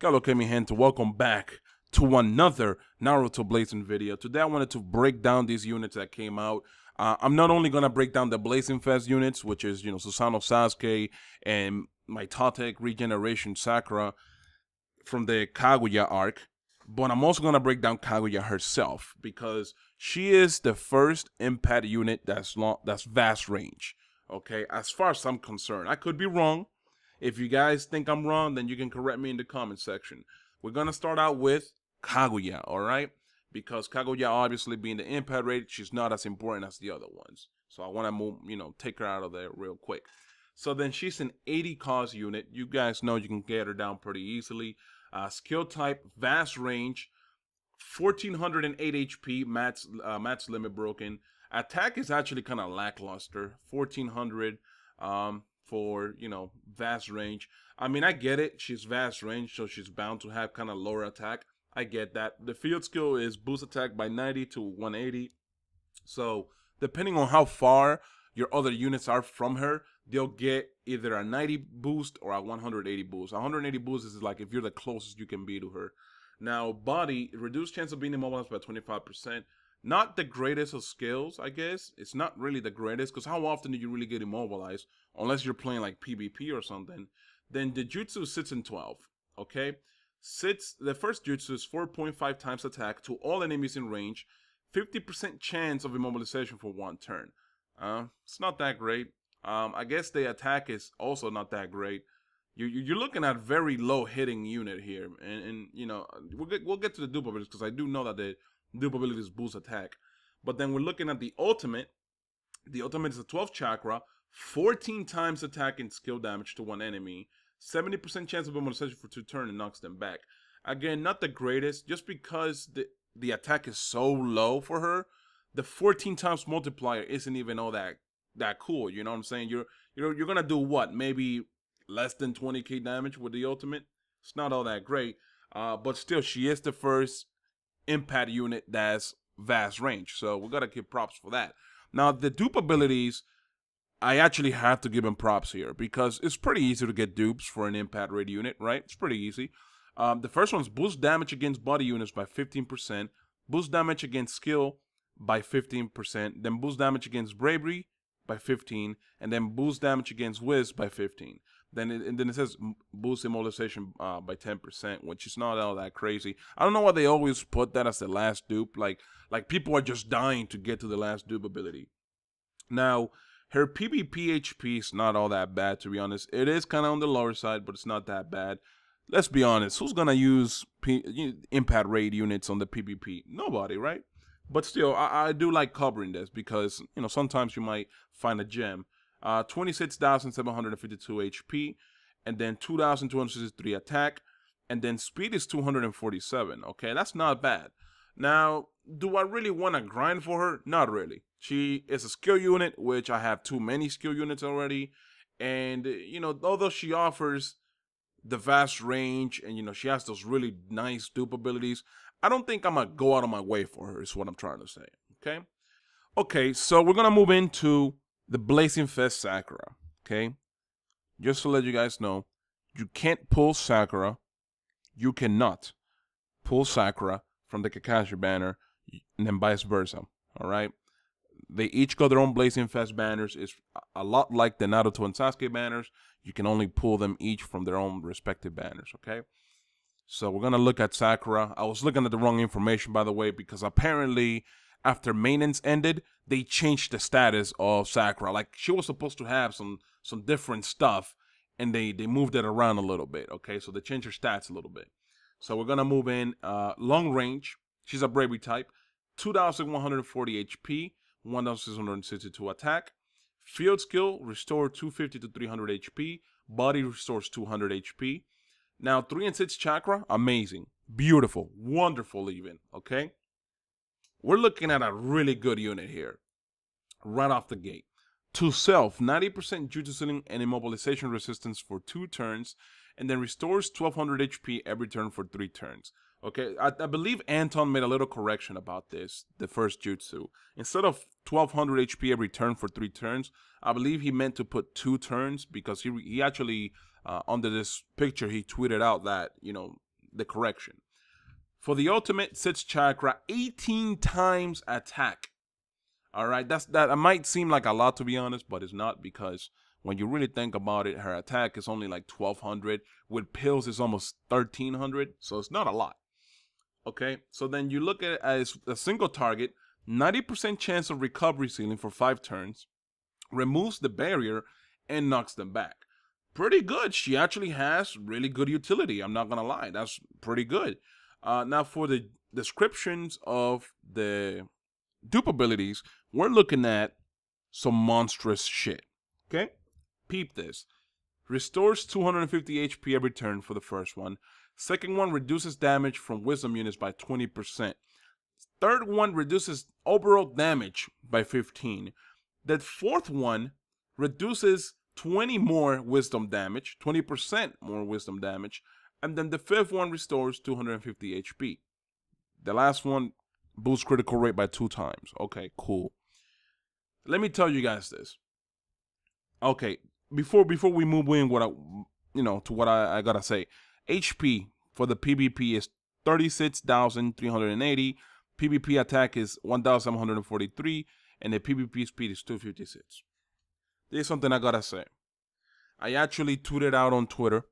Okay, mi gente, welcome back to another Naruto Blazing video. Today I wanted to break down these units that came out. I'm not only going to break down the Blazing Fest units, which is, Susanoo Sasuke and Mitotic Regeneration Sakura from the Kaguya arc, but I'm also going to break down Kaguya herself because she is the first impact unit that's vast range, okay, as far as I'm concerned. I could be wrong. If you guys think I'm wrong, then you can correct me in the comment section. We're going to start out with Kaguya, all right? Because Kaguya, obviously, being the impact rate, she's not as important as the other ones. So I want to move, take her out of there real quick. So then she's an 80 cost unit. You guys know you can get her down pretty easily. Skill type, vast range, 1408 HP, max limit broken. Attack is actually kind of lackluster, 1400. For, vast range. I mean, I get it. She's vast range, so she's bound to have kind of lower attack. I get that. The field skill is boost attack by 90 to 180. So, depending on how far your other units are from her, they'll get either a 90 boost or a 180 boost. 180 boost is like if you're the closest you can be to her. Now, body, reduced chance of being immobilized by 25%. Not the greatest of skills, I guess. It's not really the greatest, because how often do you really get immobilized? Unless you're playing like PvP or something. Then the jutsu sits in 12, okay? The first jutsu is 4.5 times attack to all enemies in range, 50% chance of immobilization for one turn. It's not that great. I guess the attack is also not that great. You're looking at very low hitting unit here, and we'll get to the dupe abilities, because I do know that the Dupe Abilities boost attack. But then we're looking at the ultimate. The ultimate is a 12th chakra, 14 times attack and skill damage to one enemy, 70% chance of immobilization for 2 turns and knocks them back. Again, not the greatest, just because the attack is so low for her. The 14 times multiplier isn't even all that cool. You know what I'm saying? You're gonna do what? Maybe less than 20k damage with the ultimate. It's not all that great. But still, she is the first impact unit that's vast range, so we gotta give props for that. Now the dupe abilities, I actually have to give them props here, because it's pretty easy to get dupes for an impact rate unit, right? It's pretty easy. The first one's boost damage against body units by 15%, boost damage against skill by 15%, then boost damage against bravery by 15, and then boost damage against whiz by 15. Then it says boost immobilization by 10%, which is not all that crazy. I don't know why they always put that as the last dupe. Like people are just dying to get to the last dupe ability. Now, her PvP HP is not all that bad, to be honest. It is kind of on the lower side, but it's not that bad. Let's be honest. Who's gonna use impact raid units on the PvP? Nobody, right? But still, I do like covering this, because sometimes you might find a gem. 26,752 HP, and then 2,263 attack, and then speed is 247. Okay, that's not bad. Now, do I really want to grind for her? Not really. She is a skill unit, which I have too many skill units already, and although she offers the vast range, and she has those really nice dupe abilities, I don't think I'm gonna go out of my way for her, is what I'm trying to say. Okay, so we're gonna move into the Blazing Fest Sakura, okay? Just to let you guys know, you can't pull Sakura. You cannot pull Sakura from the Kakashi banner, and then vice versa, all right? They each got their own Blazing Fest banners. It's a lot like the Naruto and Sasuke banners. You can only pull them each from their own respective banners, okay? So we're going to look at Sakura. I was looking at the wrong information, by the way, because apparently after maintenance ended, they changed the status of Sakura. Like, she was supposed to have some different stuff, and they moved it around a little bit, okay? So they changed her stats a little bit. So we're going to move in long range. She's a bravery type. 2,140 HP, 1,662 attack. Field skill, restore 250 to 300 HP. Body restores 200 HP. Now, 3 and 6 chakra, amazing. Beautiful. Wonderful even, okay? We're looking at a really good unit here, right off the gate. To self, 90% jutsu ceiling and immobilization resistance for 2 turns, and then restores 1200 HP every turn for 3 turns. Okay, I believe Anton made a little correction about this, the first jutsu. Instead of 1200 HP every turn for 3 turns, I believe he meant to put 2 turns, because he actually, under this picture, he tweeted out that, the correction. For the ultimate, sits chakra 18 times attack. All right, that it might seem like a lot, to be honest, but it's not, because when you really think about it, her attack is only like 1200. With pills, it's almost 1300, so it's not a lot. Okay, so then you look at it as a single target, 90% chance of recovery ceiling for 5 turns, removes the barrier, and knocks them back. Pretty good. She actually has really good utility. I'm not gonna lie, that's pretty good. Now for the descriptions of the dupe abilities, we're looking at some monstrous shit. Okay, peep this. Restores 250 HP every turn for the first one. Second one reduces damage from wisdom units by 20%. Third one reduces overall damage by 15. The fourth one reduces 20 more wisdom damage, 20% more wisdom damage. And then the fifth one restores 250 HP. The last one boosts critical rate by 2 times. Okay, cool. Let me tell you guys this. Okay, before we move in, to what I gotta say. HP for the PvP is 36,380. PvP attack is 1,743, and the PvP speed is 256. There's something I gotta say. I actually tweeted out on Twitter.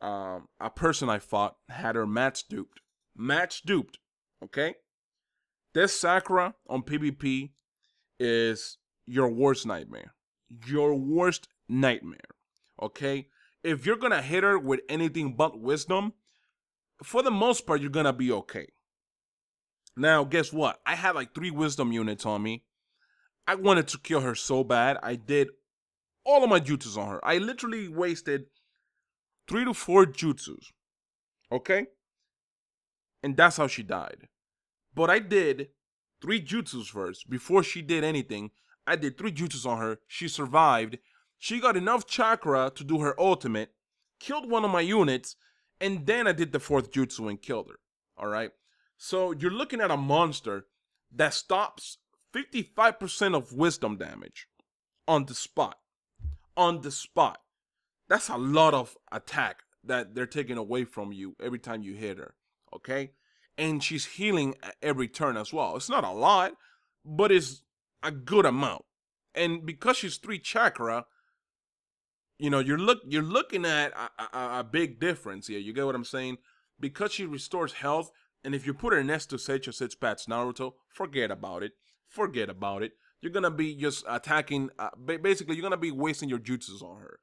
A person I fought had her match duped. Match duped. Okay? This Sakura on PvP is your worst nightmare. Your worst nightmare. Okay? If you're gonna hit her with anything but wisdom, for the most part, you're gonna be okay. Now, guess what? I had like 3 wisdom units on me. I wanted to kill her so bad. I did all of my jutsus on her. I literally wasted 3 to 4 jutsus. Okay? And that's how she died. But I did 3 jutsus first. Before she did anything, I did 3 jutsus on her. She survived. She got enough chakra to do her ultimate, killed one of my units, and then I did the 4th jutsu and killed her. Alright? So you're looking at a monster that stops 55% of wisdom damage on the spot. On the spot. That's a lot of attack that they're taking away from you every time you hit her. Okay? And she's healing every turn as well. It's not a lot, but it's a good amount. And because she's 3 chakra, you're looking at a big difference here. You get what I'm saying? Because she restores health, and if you put her next to Seicho Sitspat's Naruto, forget about it. Forget about it. You're gonna be just attacking. Basically, you're gonna be wasting your jutsus on her.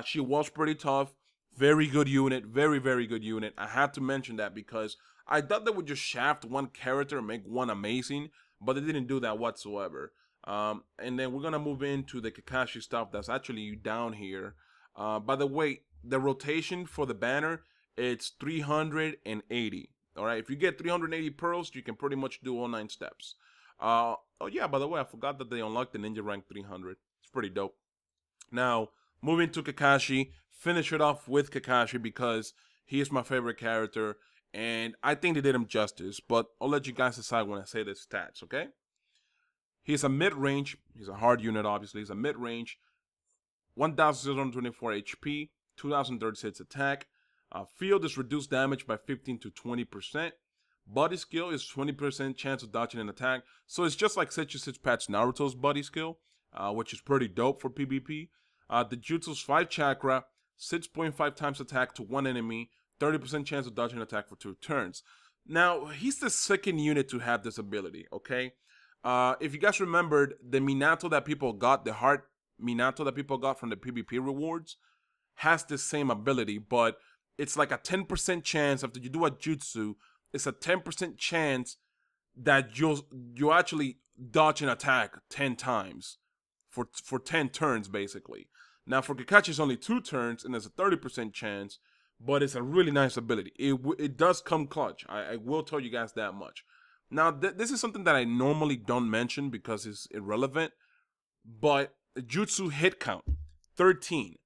She was pretty tough. Very good unit. Very, very good unit. I had to mention that because I thought they would just shaft one character and make one amazing, but they didn't do that whatsoever. And then we're gonna move into the Kakashi stuff that's actually down here. By the way, the rotation for the banner, it's 380. All right, if you get 380 pearls, you can pretty much do all 9 steps. Oh yeah, by the way, I forgot that they unlocked the ninja rank 300. It's pretty dope. Now, moving to Kakashi, finish it off with Kakashi because he is my favorite character, and I think they did him justice, but I'll let you guys decide when I say the stats, okay? He's a mid-range. He's a hard unit, obviously. He's a mid-range. 1,024 HP, 2,036 attack. Field is reduced damage by 15 to 20%. Body skill is 20% chance of dodging an attack. So it's just like Seicho Sitspat's Naruto's body skill, which is pretty dope for PvP. The jutsu's 5 chakra, 6.5 times attack to one enemy, 30% chance of dodging an attack for 2 turns. Now, he's the second unit to have this ability, okay? If you guys remembered, the Minato that people got, the heart Minato that people got from the PvP rewards, has the same ability, but it's like a 10% chance after you do a jutsu, it's a 10% chance that you actually dodge an attack 10 times for 10 turns, basically. Now, for Kakashi, it's only 2 turns, and there's a 30% chance, but it's a really nice ability. It does come clutch. I will tell you guys that much. Now, this is something that I normally don't mention because it's irrelevant, but jutsu hit count, 13.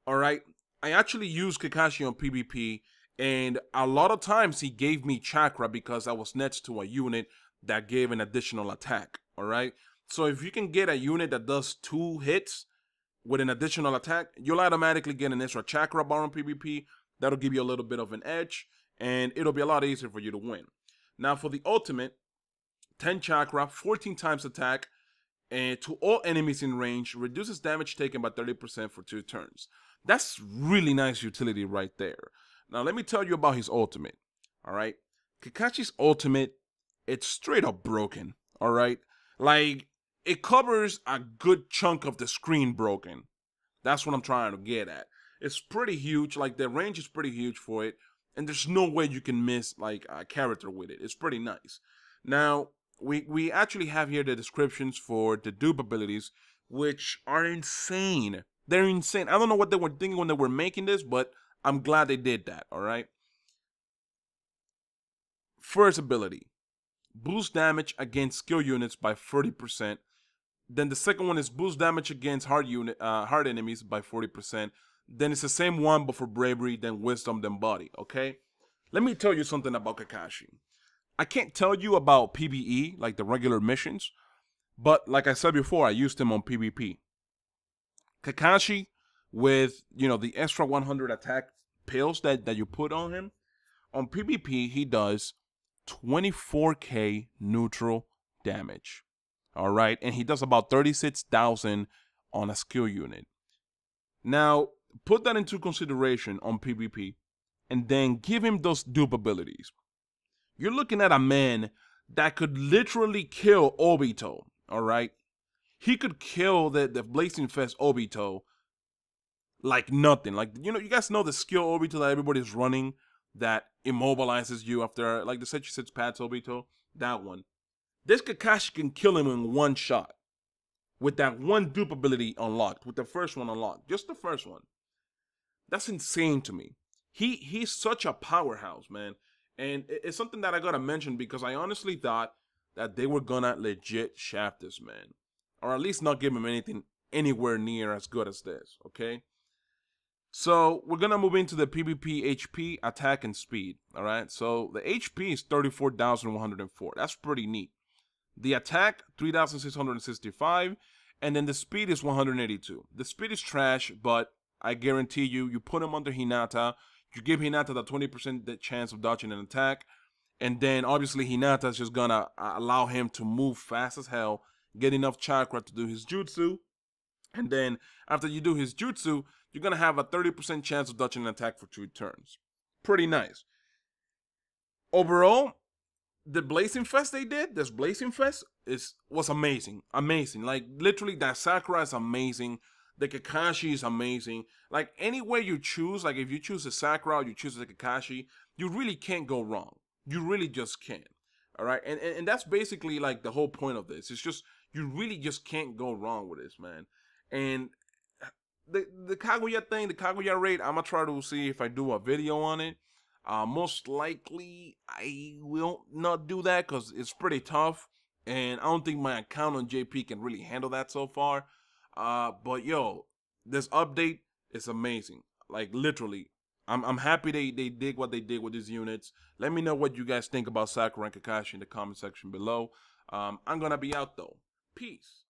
All right? I actually use Kakashi on PvP, and a lot of times he gave me chakra because I was next to a unit that gave an additional attack, all right? So if you can get a unit that does 2 hits with an additional attack, you'll automatically get an extra chakra bar on PvP. That'll give you a little bit of an edge, and it'll be a lot easier for you to win. Now for the ultimate, 10 chakra, 14 times attack, and to all enemies in range, reduces damage taken by 30% for 2 turns. That's really nice utility right there. Now let me tell you about his ultimate. Alright, Kakashi's ultimate, it's straight up broken. Alright, like, it covers a good chunk of the screen broken. That's what I'm trying to get at. It's pretty huge, like the range is pretty huge for it, and there's no way you can miss like a character with it. It's pretty nice. Now, we actually have here the descriptions for the Dupe abilities, which are insane. They're insane. I don't know what they were thinking when they were making this, but I'm glad they did that, alright? First ability, boost damage against skill units by 30%. Then the second one is boost damage against hard enemies by 40%. Then it's the same one but for bravery, then wisdom, then body, okay? Let me tell you something about Kakashi. I can't tell you about PvE, like the regular missions, but like I said before, I used him on PvP. Kakashi, with, the extra 100 attack pills that you put on him, on PvP, he does 24k neutral damage. All right, and he does about 36,000 on a skill unit. Now, put that into consideration on PvP, and then give him those dupe abilities. You're looking at a man that could literally kill Obito, all right? He could kill the Blazing Fest Obito like nothing. Like, you guys know the skill Obito that everybody's running that immobilizes you after, like the Sechi Sets Pats Obito, that one. This Kakashi can kill him in one shot with that one dupe ability unlocked, with the first one unlocked, just the first one. That's insane to me. He's such a powerhouse, man. And it's something that I gotta mention because I honestly thought that they were gonna legit shaft this man. Or at least not give him anything anywhere near as good as this, okay? So we're gonna move into the PvP HP, attack, and speed, alright? So the HP is 34,104. That's pretty neat. The attack, 3,665, and then the speed is 182. The speed is trash, but I guarantee you put him under Hinata, you give Hinata the 20% chance of dodging an attack, and then obviously Hinata is just gonna allow him to move fast as hell, get enough chakra to do his jutsu, and then after you do his jutsu, you're gonna have a 30% chance of dodging an attack for 2 turns. Pretty nice. Overall, the Blazing Fest they did, this Blazing Fest was amazing. Amazing. Like, literally, that Sakura is amazing. The Kakashi is amazing. Like, any way you choose, like, if you choose a Sakura or you choose the Kakashi, you really can't go wrong. You really just can't. Alright? And that's basically, like, the whole point of this. It's just, you really just can't go wrong with this, man. And the Kaguya thing, the Kaguya raid, I'm gonna try to see if I do a video on it. Most likely, I will not do that because it's pretty tough, and I don't think my account on JP can really handle that so far. But yo, this update is amazing. Like, literally, I'm happy they did what they did with these units. Let me know what you guys think about Sakura and Kakashi in the comment section below. I'm gonna be out though. Peace.